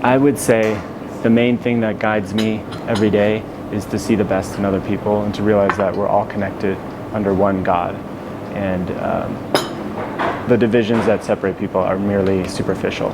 I would say the main thing that guides me every day is to see the best in other people and to realize that we're all connected under one God. And the divisions that separate people are merely superficial,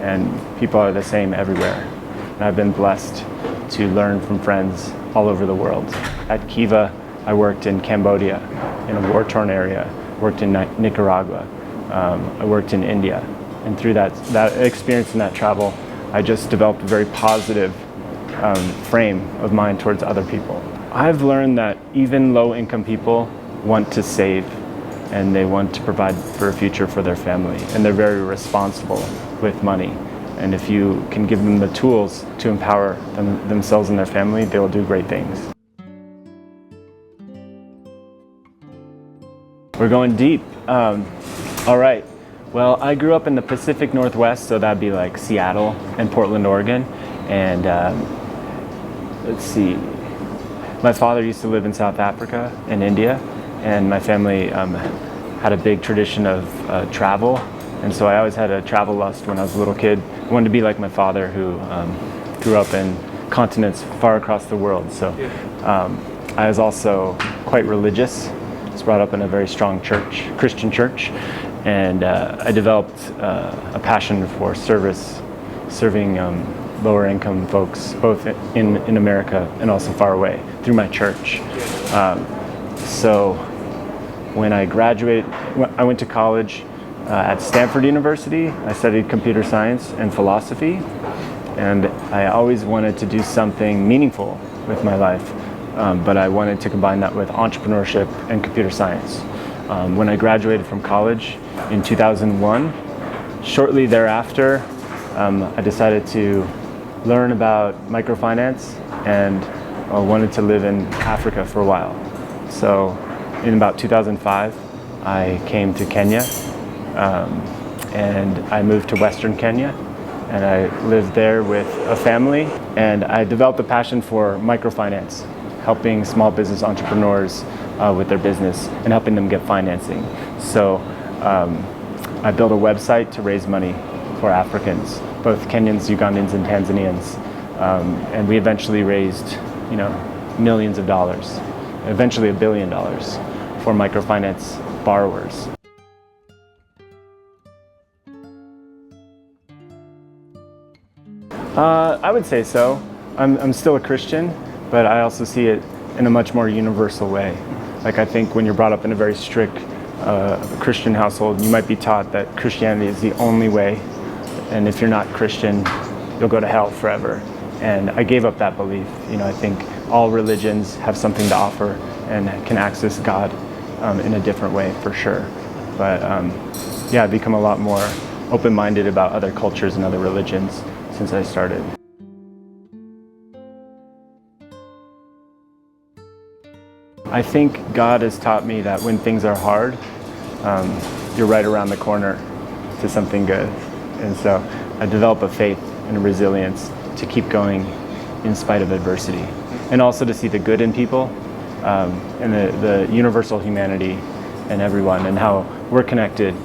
and people are the same everywhere. And I've been blessed to learn from friends all over the world. At Kiva, I worked in Cambodia, in a war-torn area, worked in Nicaragua, I worked in India. And through that experience and that travel, I just developed a very positive frame of mind towards other people. I've learned that even low-income people want to save, and they want to provide for a future for their family, and they're very responsible with money. And if you can give them the tools to empower themselves and their family, they will do great things. We're going deep. All right. Well, I grew up in the Pacific Northwest, so that'd be like Seattle and Portland, Oregon. And let's see. My father used to live in South Africa and India, and my family had a big tradition of travel. And so I always had a travel lust when I was a little kid. I wanted to be like my father, who grew up in continents far across the world. So I was also quite religious. I was brought up in a very strong church, Christian church, and I developed a passion for service, serving lower income folks, both in America and also far away, through my church. So when I graduated, I went to college at Stanford University. I studied computer science and philosophy, and I always wanted to do something meaningful with my life, but I wanted to combine that with entrepreneurship and computer science. When I graduated from college in 2001, shortly thereafter, I decided to learn about microfinance and wanted to live in Africa for a while. So in about 2005, I came to Kenya, and I moved to Western Kenya, and I lived there with a family, and I developed a passion for microfinance, helping small business entrepreneurs with their business and helping them get financing. So I built a website to raise money for Africans, both Kenyans, Ugandans, and Tanzanians, and we eventually raised, millions of dollars, eventually $1 billion for microfinance borrowers. I would say so. I'm still a Christian, but I also see it in a much more universal way. Like, I think when you're brought up in a very strict Christian household, you might be taught that Christianity is the only way, and if you're not Christian, you'll go to hell forever. And I gave up that belief. I think all religions have something to offer and can access God in a different way, for sure. But I've become a lot more open-minded about other cultures and other religions since I started. I think God has taught me that when things are hard, you're right around the corner to something good. And so I develop a faith and a resilience to keep going in spite of adversity. And also to see the good in people, and the universal humanity in everyone, and how we're connected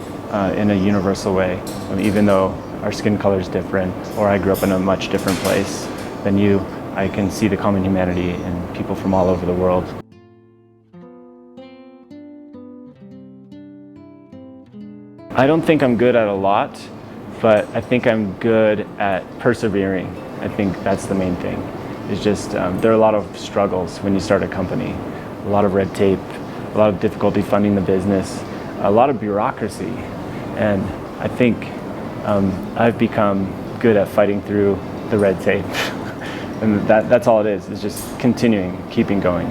in a universal way, even though our skin color is different, or I grew up in a much different place than you. I can see the common humanity in people from all over the world. I don't think I'm good at a lot, but I think I'm good at persevering. I think that's the main thing. It's just, there are a lot of struggles when you start a company, a lot of red tape, a lot of difficulty funding the business, a lot of bureaucracy. And I think I've become good at fighting through the red tape. And that's all it is. It's just continuing, keeping going.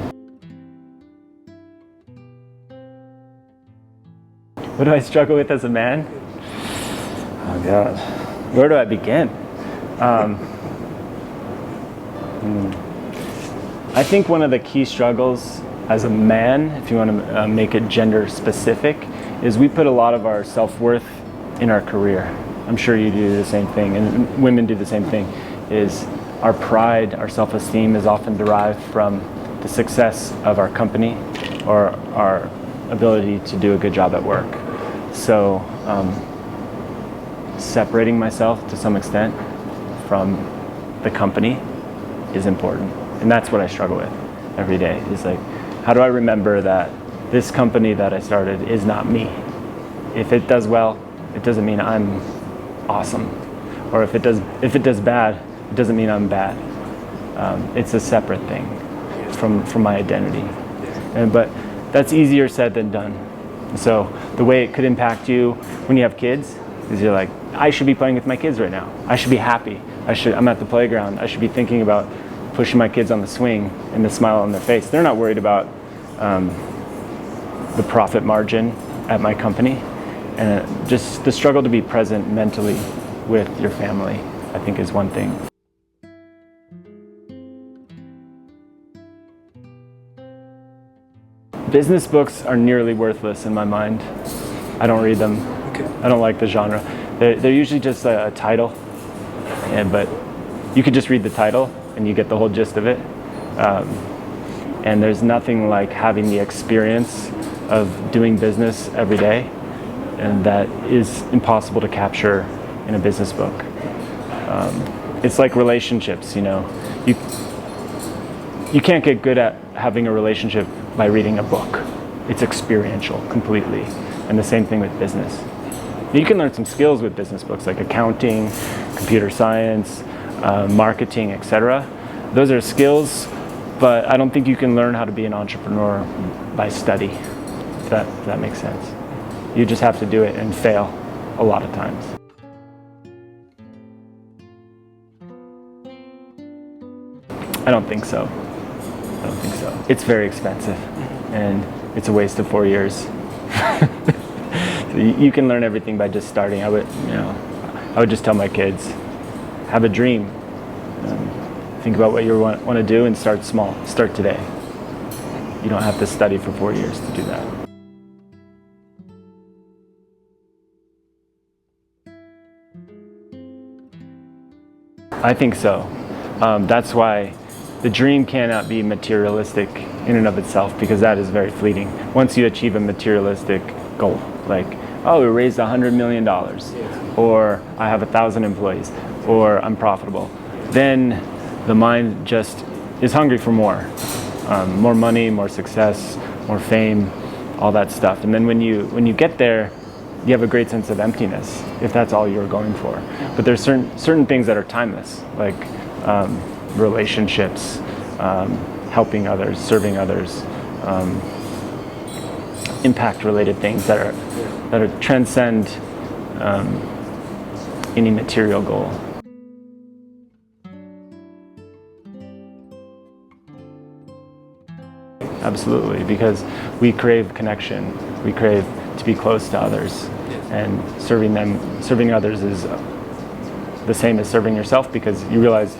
What do I struggle with as a man? Oh God, where do I begin? I think one of the key struggles as a man, if you want to make it gender specific, is we put a lot of our self-worth in our career. I'm sure you do the same thing, and women do the same thing, is our pride, our self-esteem is often derived from the success of our company or our ability to do a good job at work. So separating myself to some extent from the company is important. And that's what I struggle with every day, is like, how do I remember that this company that I started is not me? If it does well, it doesn't mean I'm awesome. Or if it does bad, it doesn't mean I'm bad. It's a separate thing from my identity. But that's easier said than done. So the way it could impact you when you have kids is you're like, I should be playing with my kids right now. I should be happy. I'm at the playground. I should be thinking about pushing my kids on the swing and the smile on their face. They're not worried about the profit margin at my company. And just the struggle to be present mentally with your family, I think, is one thing. Business books are nearly worthless in my mind. I don't read them. Okay. I don't like the genre. They're usually just a title, but you could just read the title and you get the whole gist of it. And there's nothing like having the experience of doing business every day, and that is impossible to capture in a business book. It's like relationships, you know. You can't get good at having a relationship by reading a book. It's experiential completely. And the same thing with business. You can learn some skills with business books like accounting, computer science, marketing, etc. Those are skills, but I don't think you can learn how to be an entrepreneur by study, if that makes sense. You just have to do it and fail a lot of times. I don't think so. It's very expensive, and it's a waste of 4 years. You can learn everything by just starting. I would just tell my kids, have a dream. Think about what you want to do and start small. Start today. You don't have to study for 4 years to do that. I think so. That's why the dream cannot be materialistic in and of itself, because that is very fleeting. Once you achieve a materialistic goal, like, oh, we raised $100 million, or I have 1,000 employees, or I'm profitable, then the mind just is hungry for more. More money, more success, more fame, all that stuff. And then when you get there, you have a great sense of emptiness, if that's all you're going for. But there's certain things that are timeless, like relationships, helping others, serving others, impact-related things that are transcend any material goal. Absolutely, because we crave connection. We crave to be close to others, and serving others is the same as serving yourself, because you realize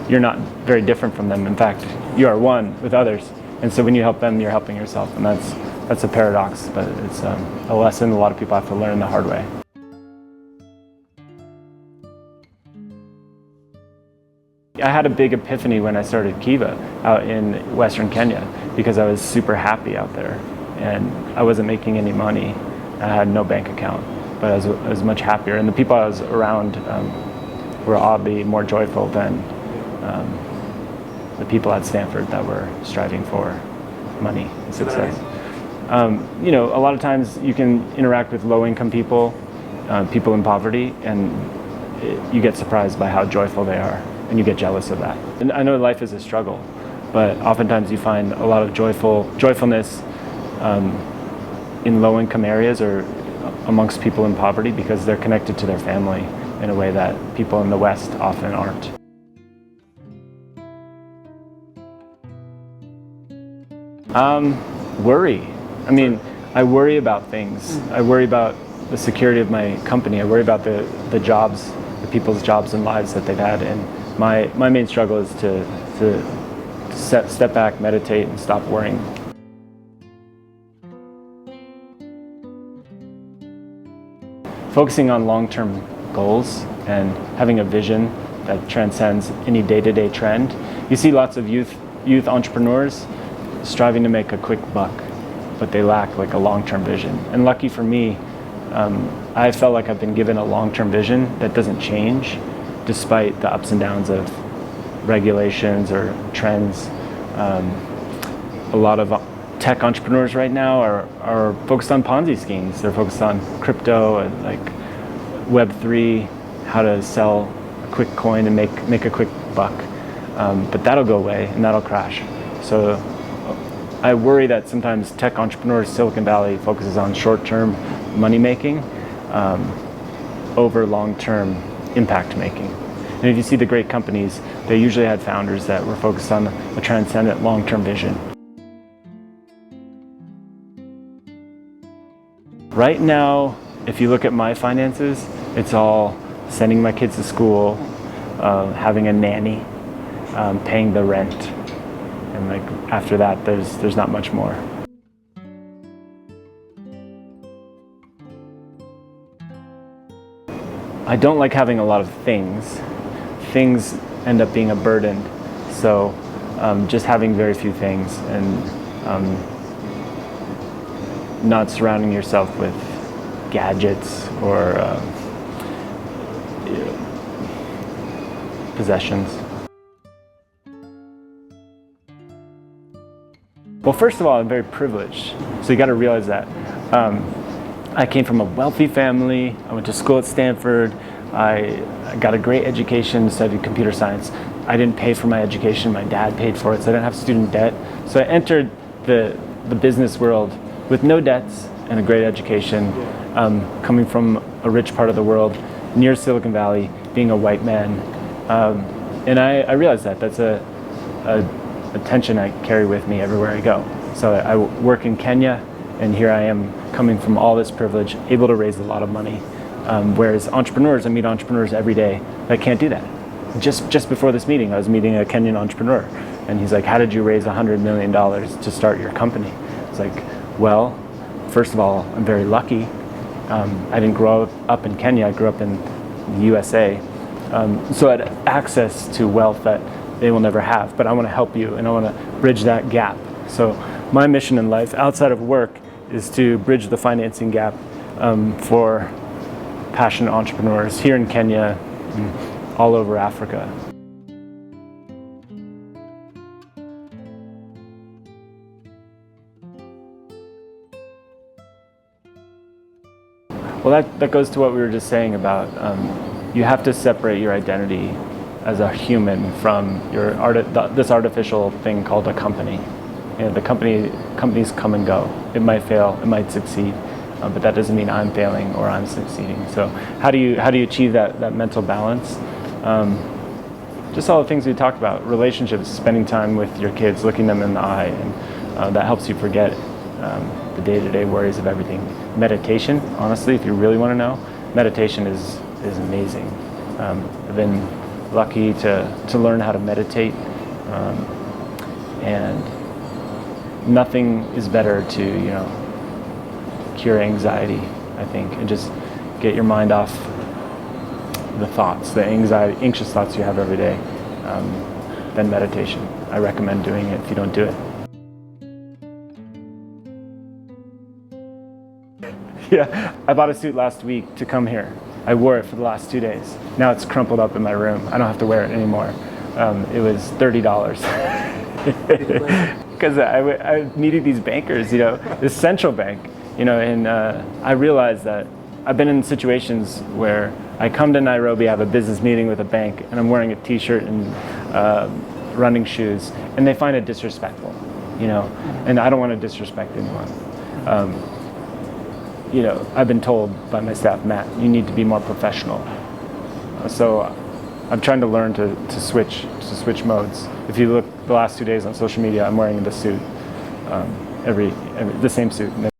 you're not very different from them. In fact, you are one with others, and so when you help them, you're helping yourself, and that's a paradox, but it's a lesson a lot of people have to learn the hard way. I had a big epiphany when I started Kiva out in Western Kenya, because I was super happy out there, and I wasn't making any money. I had no bank account, but I was much happier, and the people I was around were oddly more joyful than the people at Stanford that were striving for money and success. A lot of times you can interact with low-income people, people in poverty, and you get surprised by how joyful they are, and you get jealous of that. And I know life is a struggle, but oftentimes you find a lot of joyfulness in low-income areas or amongst people in poverty, because they're connected to their family in a way that people in the West often aren't. Worry. I worry about things. I worry about the security of my company. I worry about the jobs, the people's jobs and lives that they've had. And my main struggle is to step back, meditate, and stop worrying. Focusing on long-term goals and having a vision that transcends any day-to-day trend. You see lots of youth entrepreneurs striving to make a quick buck, but they lack like a long-term vision. And lucky for me, I felt like I've been given a long-term vision that doesn't change, despite the ups and downs of regulations or trends. A lot of tech entrepreneurs right now are focused on Ponzi schemes. They're focused on crypto and like Web3, how to sell a quick coin and make a quick buck. But that'll go away and that'll crash. So I worry that sometimes tech entrepreneurs, Silicon Valley focuses on short-term money making over long-term impact making. And if you see the great companies, they usually had founders that were focused on a transcendent long-term vision. Right now, if you look at my finances, it's all sending my kids to school, having a nanny, paying the rent, and like after that, there's not much more. I don't like having a lot of things. Things end up being a burden, so just having very few things and not surrounding yourself with gadgets or possessions. Well, first of all, I'm very privileged, so you got to realize that. I came from a wealthy family. I went to school at Stanford. I got a great education, studied computer science. I didn't pay for my education. My dad paid for it, so I didn't have student debt. So I entered the business world with no debts and a great education, coming from a rich part of the world, near Silicon Valley, being a white man. And I realized that's a tension I carry with me everywhere I go. So I work in Kenya, and here I am coming from all this privilege, able to raise a lot of money. Whereas entrepreneurs, I meet entrepreneurs every day that can't do that. Just before this meeting, I was meeting a Kenyan entrepreneur, and he's like, how did you raise $100 million to start your company? It's like, well, first of all, I'm very lucky. I didn't grow up in Kenya, I grew up in the USA. So I had access to wealth that they will never have, but I want to help you and I want to bridge that gap. So my mission in life, outside of work, is to bridge the financing gap for passionate entrepreneurs here in Kenya and all over Africa. Well, that goes to what we were just saying about you have to separate your identity as a human from this artificial thing called a company. You know, companies come and go. It might fail, it might succeed, but that doesn't mean I'm failing or I'm succeeding. So how do you achieve that mental balance? Just all the things we talked about: relationships, spending time with your kids, looking them in the eye, and that helps you forget the day-to-day worries of everything. Meditation, honestly, if you really want to know, meditation is amazing. I've been lucky to learn how to meditate, and nothing is better to cure anxiety, I think, and just get your mind off the thoughts, the anxious thoughts you have every day, than meditation. I recommend doing it if you don't do it. Yeah, I bought a suit last week to come here. I wore it for the last 2 days. Now it's crumpled up in my room. I don't have to wear it anymore. It was $30. Because I needed these bankers, this central bank, and I realized that I've been in situations where I come to Nairobi, I have a business meeting with a bank, and I'm wearing a t-shirt and running shoes, and they find it disrespectful, and I don't want to disrespect anyone. I've been told by my staff, Matt, you need to be more professional. So I'm trying to learn to switch modes. If you look the last 2 days on social media, I'm wearing the suit, the same suit.